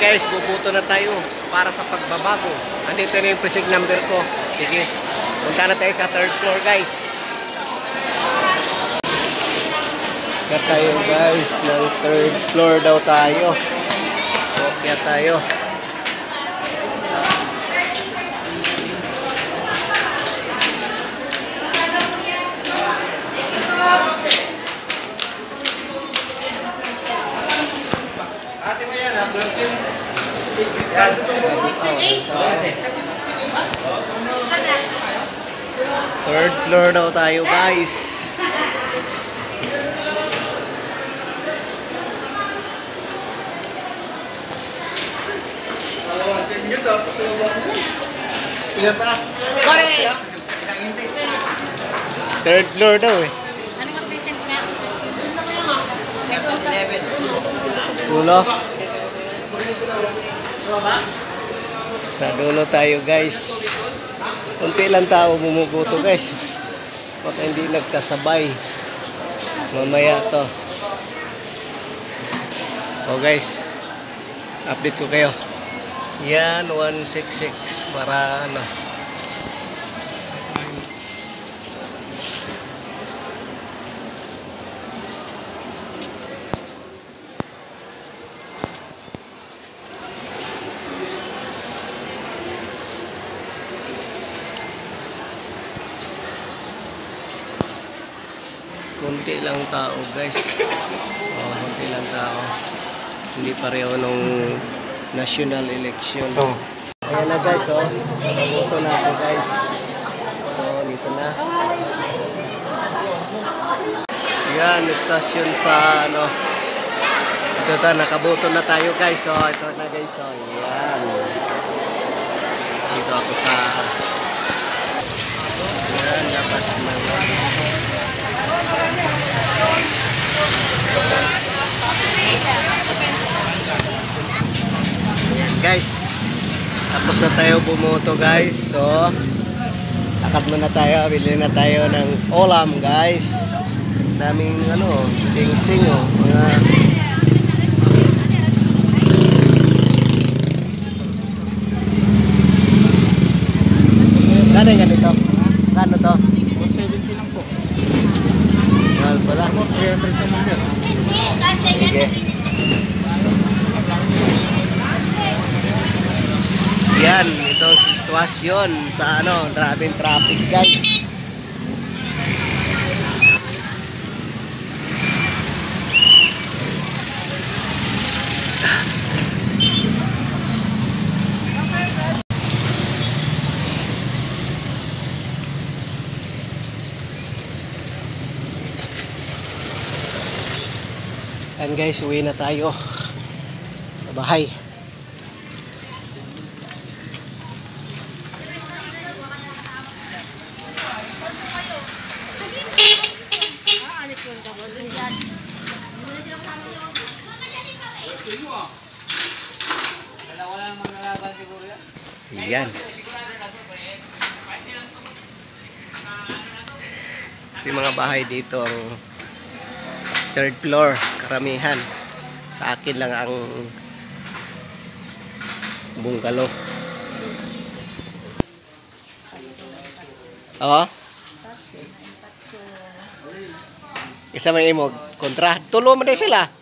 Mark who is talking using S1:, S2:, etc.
S1: guys, bubuto na tayo para sa pagbabago. Andito na yung precinct number ko. Sige, punta na tayo sa 3rd floor guys. Kaya tayo guys, ng 3rd floor daw tayo. So, kaya tayo.
S2: Ate mo yan, ha?
S1: Third floor daw tayo guys. Third floor daw eh.
S3: Ano nga present nga?
S1: Dulo. Sa dulo tayo guys. Kunti lang tao bumubuto guys. Baka hindi nagkasabay. Mamaya to. O guys, update ko kayo. Yan, 166 para ano. Kunti lang tao guys. Oh, kunti lang tao. Hindi pareho nung national election. Ayan na guys, oh. Nakaboto na ako guys. So, dito na. Yan, stasyon sa ano. Ito ta, nakaboto na tayo guys. So, ito na guys. So, yan. Dito ako sa yan, labas na. Ayan guys, tapos na tayo bumoto guys. So lakad muna tayo, bili na tayo ng ulam guys. Daming ano, sing-sing oh, mga gano'n ganito? Gano to?
S2: 170 lang po.
S1: Mahal pala.
S2: 300 sa mga.
S1: Sige. Yan, itong sitwasyon sa ano, maraming traffic guys. And guys, uwi na tayo sa bahay. Yan. Ito yung mga bahay dito, ang 3rd floor, karamihan. Sa akin lang ang bungalow. Oo. Isa may imo kontra. Tulo mo din sila.